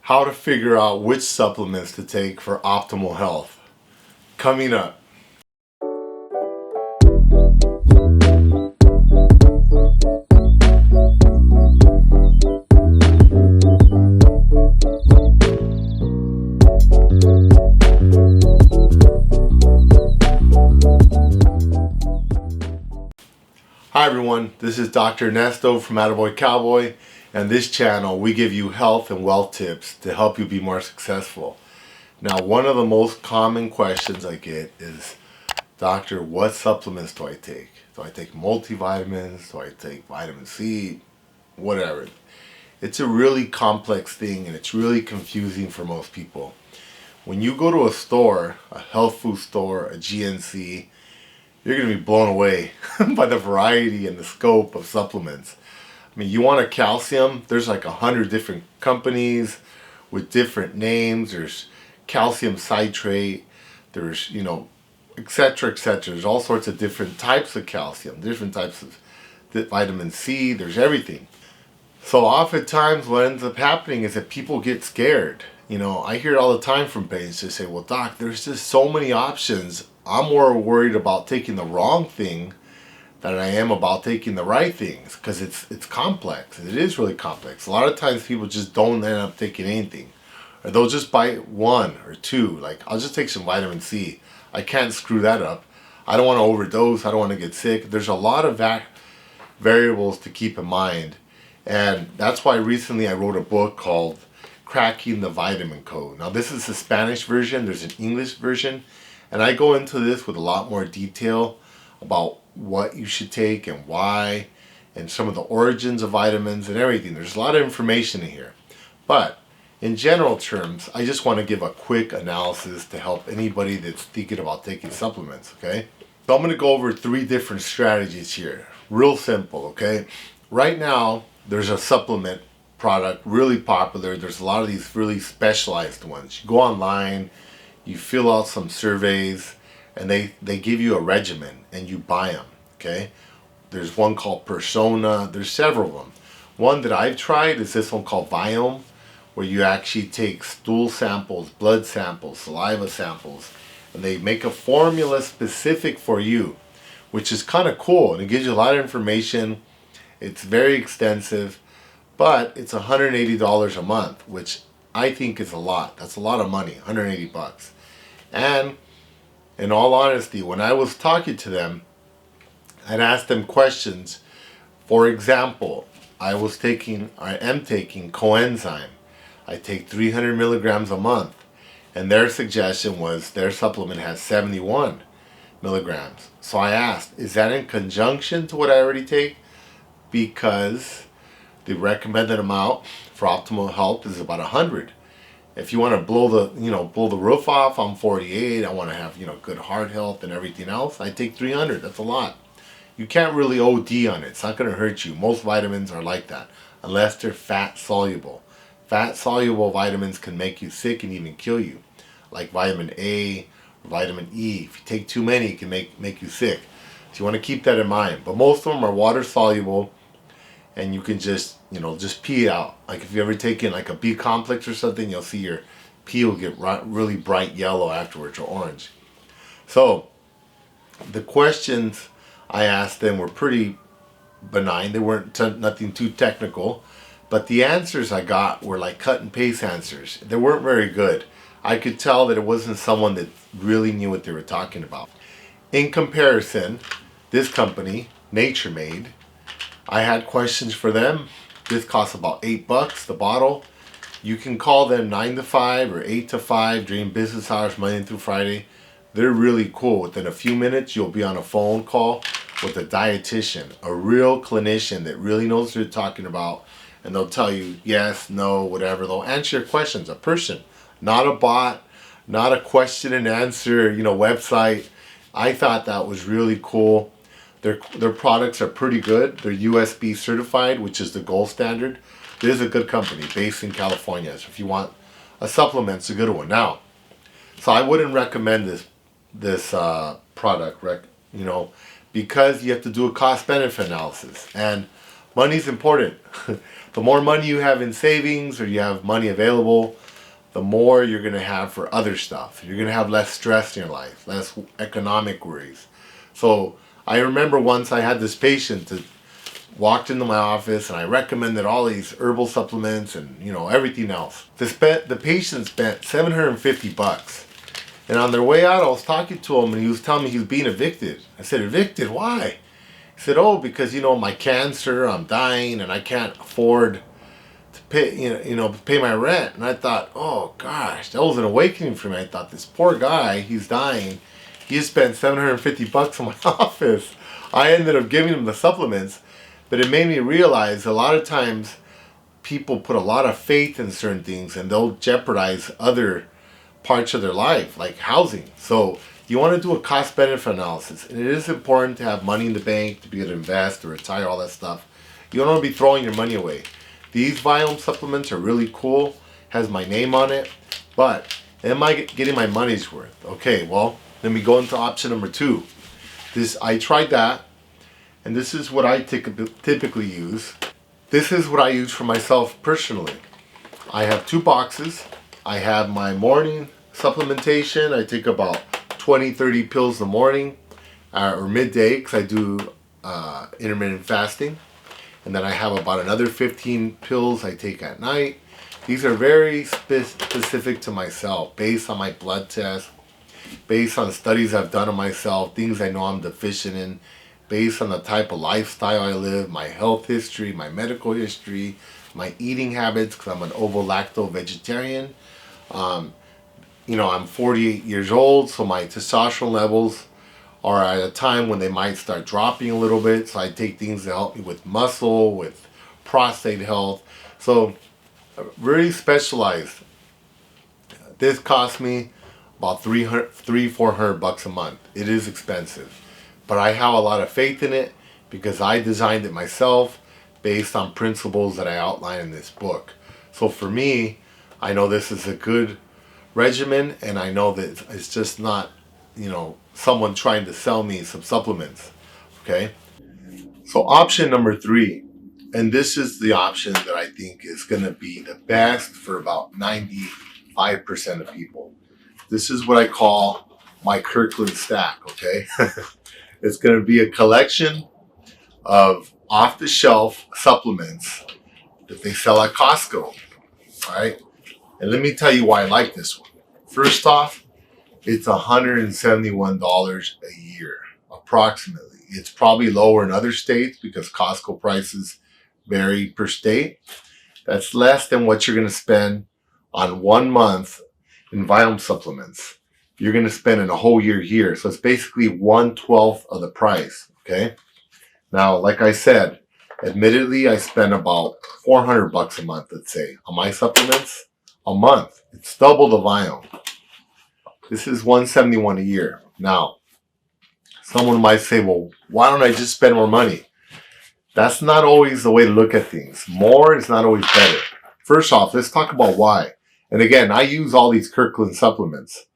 How to figure out which supplements to take for optimal health. Coming up. Hi everyone, this is Dr. Ernesto from AttaBoyCowBoy, and this channel we give you health and wealth tips to help you be more successful. Now, one of the most common questions I get is, Doctor, what supplements do I take? Do I take multivitamins? Do I take vitamin C? Whatever. It's a really complex thing and it's really confusing for most people. When you go to a store, a health food store, a GNC, you're going to be blown away by the variety and the scope of supplements. I mean, you want a calcium, there's like 100 different companies with different names. There's calcium citrate, there's, etc., etc. There's all sorts of different types of calcium, different types of vitamin C, there's everything. So oftentimes what ends up happening is that people get scared. I hear it all the time from patients. They say, well, doc, there's just so many options. I'm more worried about taking the wrong thing than I am about taking the right things, because it's complex. It is really complex. A lot of times people just don't end up taking anything, or they'll just buy one or two. Like, I'll just take some vitamin C. I can't screw that up. I don't want to overdose. I don't want to get sick. There's a lot of variables to keep in mind, and that's why recently I wrote a book called Cracking the Vitamin Code. Now, this is the Spanish version. There's an English version. And I go into this with a lot more detail about what you should take and why, and some of the origins of vitamins and everything. There's a lot of information in here. But in general terms, I just want to give a quick analysis to help anybody that's thinking about taking supplements, okay? So I'm going to go over 3 different strategies here. Real simple, okay? Right now, there's a supplement product really popular. There's a lot of these really specialized ones. You go online, you fill out some surveys, and they give you a regimen and you buy them, okay? There's one called Persona. There's several of them. One that I've tried is this one called Viome, where you actually take stool samples, blood samples, saliva samples, and they make a formula specific for you, which is kind of cool, and it gives you a lot of information. It's very extensive, but it's $180 a month, which I think is a lot. That's a lot of money, 180 bucks. And in all honesty, when I was talking to them, I'd ask them questions. For example, I am taking coenzyme. I take 300 milligrams a month. And their suggestion was their supplement has 71 milligrams. So I asked, is that in conjunction to what I already take? Because the recommended amount for optimal health is about 100. If you want to blow the roof off, I'm 48. I want to have, good heart health and everything else. I take 300. That's a lot. You can't really OD on it. It's not going to hurt you. Most vitamins are like that, unless they're fat soluble. Fat soluble vitamins can make you sick and even kill you, like vitamin A, vitamin E. If you take too many, it can make you sick. So you want to keep that in mind. But most of them are water soluble, and you can just pee out. Like if you ever taken like a B complex or something, you'll see your pee will get really bright yellow afterwards, or orange. So the questions I asked them were pretty benign. They weren't nothing too technical, but the answers I got were like cut and paste answers. They weren't very good. I could tell that it wasn't someone that really knew what they were talking about. In comparison, this company, Nature Made, I had questions for them. This costs about $8 the bottle. You can call them 9 to 5 or 8 to 5 during business hours, Monday through Friday. They're really cool. Within a few minutes, you'll be on a phone call with a dietitian, a real clinician that really knows what they're talking about, and they'll tell you yes, no, whatever. They'll answer your questions, a person, not a bot, not a question and answer, website. I thought that was really cool. Their products are pretty good. They're USB certified, which is the gold standard. It is a good company based in California. So if you want a supplement, it's a good one. Now, so I wouldn't recommend this product, because you have to do a cost-benefit analysis. And money's important. The more money you have in savings or you have money available, the more you're going to have for other stuff. You're going to have less stress in your life, less economic worries. So I remember once I had this patient that walked into my office and I recommended all these herbal supplements and everything else. The patient spent $750. And on their way out, I was talking to him and he was telling me he was being evicted. I said, evicted? Why? He said, oh, because my cancer, I'm dying and I can't afford to pay my rent. And I thought, oh gosh, that was an awakening for me. I thought, this poor guy, he's dying. He just spent $750 on my office. I ended up giving him the supplements, but it made me realize a lot of times people put a lot of faith in certain things and they'll jeopardize other parts of their life, like housing. So you want to do a cost-benefit analysis, and it is important to have money in the bank to be able to invest or retire, all that stuff. You don't want to be throwing your money away. These Viome supplements are really cool, has my name on it, but am I getting my money's worth? Okay, well, let me go into option number 2. I tried that, and this is what I typically use. This is what I use for myself personally. I have 2 boxes. I have my morning supplementation. I take about 20-30 pills in the morning or midday because I do intermittent fasting. And then I have about another 15 pills I take at night. These are very specific to myself, based on my blood test, based on studies I've done on myself, things I know I'm deficient in, based on the type of lifestyle I live, my health history, my medical history, my eating habits, because I'm an ovo-lacto vegetarian. I'm 48 years old, so my testosterone levels are at a time when they might start dropping a little bit. So I take things to help me with muscle, with prostate health. So really specialized. This cost me about $400 a month. It is expensive, but I have a lot of faith in it because I designed it myself based on principles that I outline in this book. So for me, I know this is a good regimen, and I know that it's just not, someone trying to sell me some supplements. Okay? So option number 3, and this is the option that I think is going to be the best for about 95% of people. This is what I call my Kirkland stack, okay? It's going to be a collection of off-the-shelf supplements that they sell at Costco, all right? And let me tell you why I like this one. First off, it's $171 a year, approximately. It's probably lower in other states because Costco prices vary per state. That's less than what you're going to spend on 1 month in Viome supplements. You're going to spend in a whole year here. So it's basically 1/12 of the price, okay? Now, like I said, admittedly, I spend about $400 a month, let's say, on my supplements a month. It's double the Viome. This is $171 a year. Now, someone might say, well, why don't I just spend more money? That's not always the way to look at things. More is not always better. First off, let's talk about why. And again, I use all these Kirkland supplements.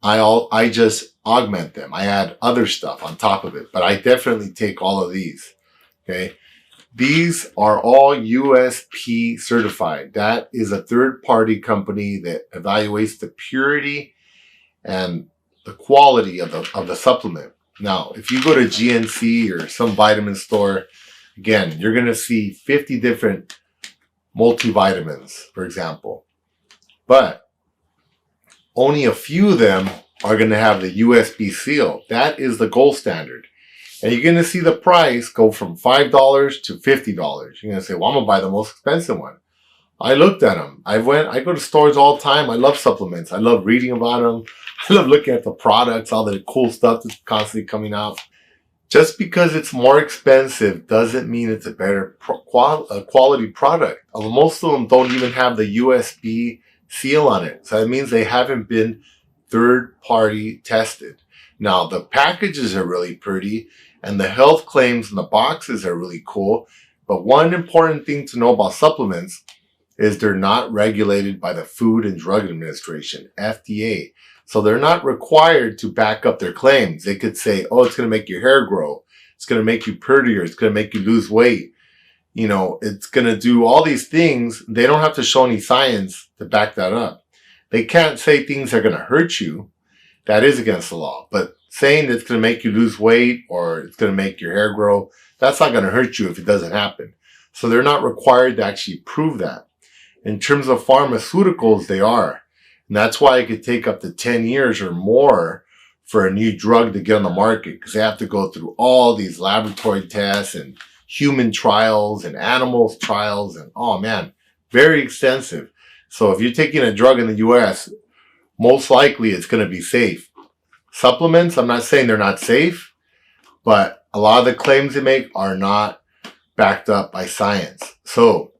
I just augment them. I add other stuff on top of it, but I definitely take all of these. Okay. These are all USP certified. That is a third-party company that evaluates the purity and the quality of the supplement. Now, if you go to GNC or some vitamin store, again, you're going to see 50 different multivitamins, for example. But only a few of them are going to have the USP seal. That is the gold standard. And you're going to see the price go from $5 to $50. You're going to say, well, I'm going to buy the most expensive one. I looked at them. I go to stores all the time. I love supplements. I love reading about them. I love looking at the products, all the cool stuff that's constantly coming out. Just because it's more expensive doesn't mean it's a better quality product. Most of them don't even have the USP seal on it. So that means they haven't been third-party tested. Now, the packages are really pretty, and the health claims in the boxes are really cool. But one important thing to know about supplements is they're not regulated by the Food and Drug Administration, FDA. So they're not required to back up their claims. They could say, oh, it's going to make your hair grow. It's going to make you prettier. It's going to make you lose weight. it's going to do all these things. They don't have to show any science to back that up. They can't say things that are going to hurt you. That is against the law. But saying that it's going to make you lose weight or it's going to make your hair grow, that's not going to hurt you if it doesn't happen. So they're not required to actually prove that. In terms of pharmaceuticals, they are. And that's why it could take up to 10 years or more for a new drug to get on the market, because they have to go through all these laboratory tests and human trials and animals trials and, oh man, very extensive. So if you're taking a drug in the US, most likely it's going to be safe. Supplements, I'm not saying they're not safe, but a lot of the claims they make are not backed up by science. So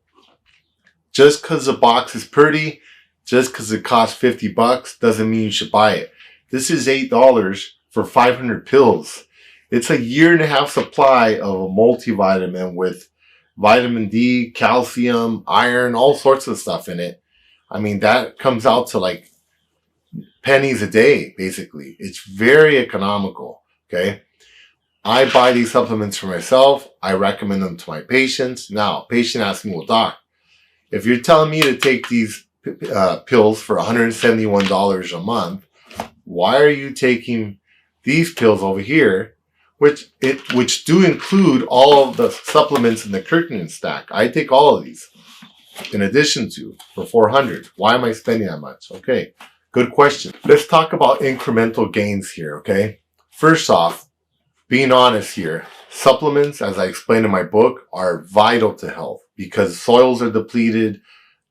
just because the box is pretty, just because it costs $50 doesn't mean you should buy it. This is $8 for 500 pills. It's a 1.5 year supply of a multivitamin with vitamin D, calcium, iron, all sorts of stuff in it. I mean, that comes out to like pennies a day, basically. It's very economical, okay? I buy these supplements for myself. I recommend them to my patients. Now, patient asks me, well, doc, if you're telling me to take these pills for $171 a month, why are you taking these pills over here, which do include all of the supplements in the Kirkland stack? I take all of these in addition to for $400. Why am I spending that much? Okay, good question. Let's talk about incremental gains here, okay? First off, being honest here, supplements, as I explained in my book, are vital to health because soils are depleted.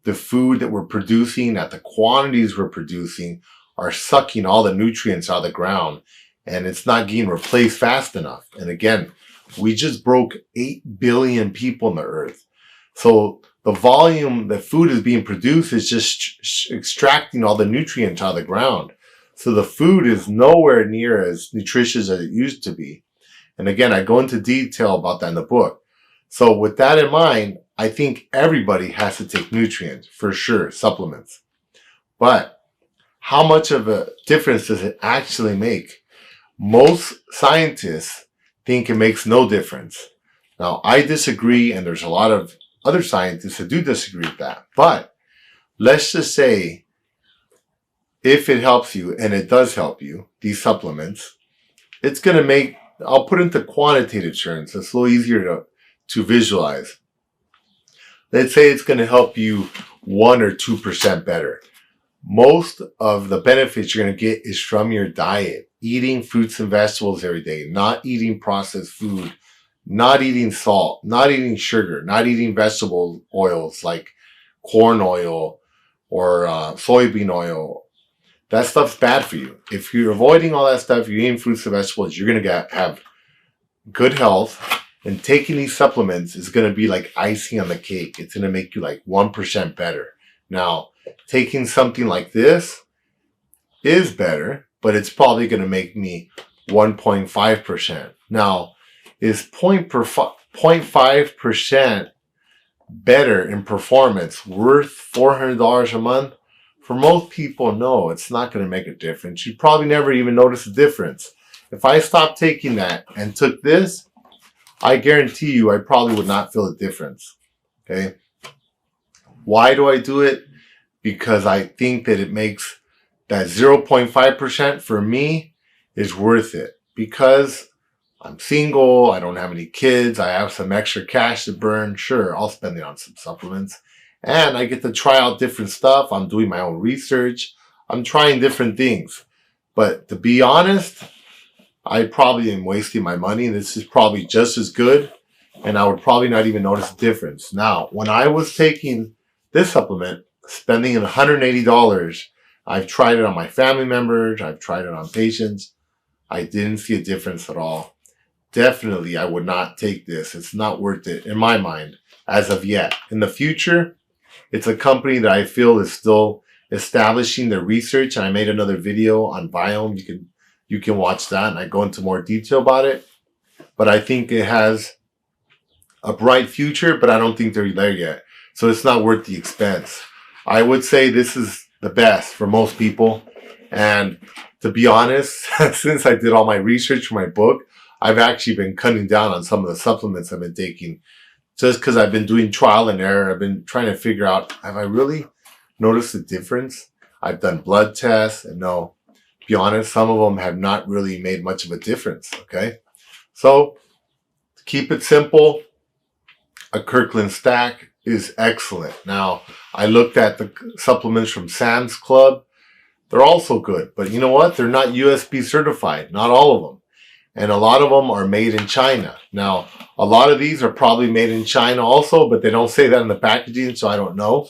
The food that we're producing at the quantities we're producing are sucking all the nutrients out of the ground, and it's not getting replaced fast enough. And again, we just broke 8 billion people on the earth. So the volume that food is being produced is just extracting all the nutrients out of the ground. So the food is nowhere near as nutritious as it used to be. And again, I go into detail about that in the book. So with that in mind, I think everybody has to take nutrients, for sure, supplements. But how much of a difference does it actually make? Most scientists think it makes no difference. Now, I disagree, and there's a lot of other scientists that do disagree with that. But let's just say if it helps you, and it does help you, these supplements, it's going to make, I'll put into quantitative terms. It's a little easier to visualize. Let's say it's going to help you 1 or 2% better. Most of the benefits you're going to get is from your diet, eating fruits and vegetables every day, not eating processed food, not eating salt, not eating sugar, not eating vegetable oils like corn oil or soybean oil. That stuff's bad for you. If you're avoiding all that stuff, you're eating fruits and vegetables, you're going to have good health. And taking these supplements is going to be like icing on the cake. It's going to make you like 1% better. Now, taking something like this is better, but it's probably going to make me 1.5%. Now, is 0.5% better in performance worth $400 a month? For most people, no, it's not going to make a difference. You probably never even notice a difference. If I stopped taking that and took this, I guarantee you I probably would not feel a difference. Okay? Why do I do it? Because I think that it makes that 0.5% for me is worth it. Because I'm single, I don't have any kids, I have some extra cash to burn. Sure, I'll spend it on some supplements. And I get to try out different stuff. I'm doing my own research. I'm trying different things. But to be honest, I probably am wasting my money. This is probably just as good, and I would probably not even notice a difference. Now, when I was taking this supplement, spending $180, I've tried it on my family members, I've tried it on patients. I didn't see a difference at all. Definitely, I would not take this. It's not worth it in my mind as of yet. In the future, it's a company that I feel is still establishing their research, and I made another video on Biome. You can watch that, and I go into more detail about it. But I think it has a bright future, but I don't think they're there yet. So it's not worth the expense. I would say this is the best for most people. And to be honest, since I did all my research for my book, I've actually been cutting down on some of the supplements I've been taking just because I've been doing trial and error. I've been trying to figure out, have I really noticed a difference? I've done blood tests, and no, to be honest, some of them have not really made much of a difference, okay? So, to keep it simple, a Kirkland stack is excellent. Now, I looked at the supplements from Sam's Club. They're also good, but you know what? They're not USB certified, not all of them. And a lot of them are made in China. Now, a lot of these are probably made in China also, but they don't say that in the packaging, so I don't know.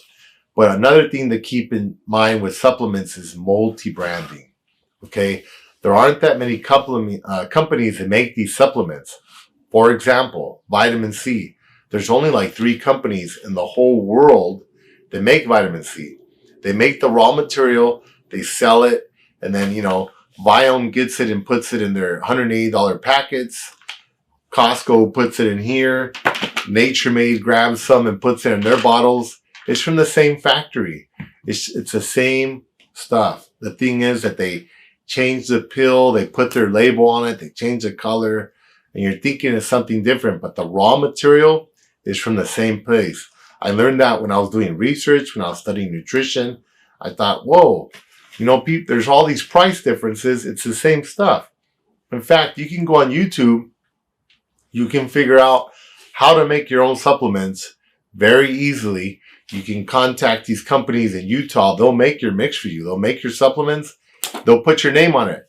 But another thing to keep in mind with supplements is multi-branding, okay? There aren't that many companies that make these supplements. For example, vitamin C. There's only like 3 companies in the whole world that make vitamin C. They make the raw material, they sell it, and then, Viome gets it and puts it in their $180 packets. Costco puts it in here. Nature Made grabs some and puts it in their bottles. It's from the same factory. It's the same stuff. The thing is that they change the pill, they put their label on it, they change the color, and you're thinking it's something different, but the raw material is from the same place. I learned that when I was doing research, when I was studying nutrition. I thought, whoa, there's all these price differences. It's the same stuff. In fact, you can go on YouTube. You can figure out how to make your own supplements very easily. You can contact these companies in Utah. They'll make your mix for you. They'll make your supplements. They'll put your name on it.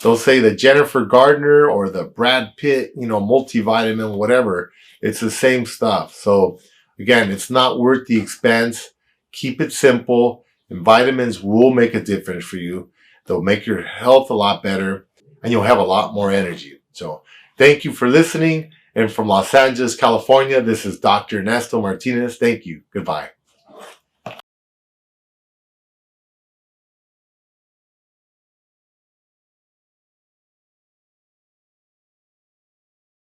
They'll say the Jennifer Gardner or the Brad Pitt, multivitamin, whatever. It's the same stuff. So again, it's not worth the expense. Keep it simple. And vitamins will make a difference for you. They'll make your health a lot better, and you'll have a lot more energy. So thank you for listening. And from Los Angeles, California, this is Dr. Ernesto Martinez. Thank you. Goodbye.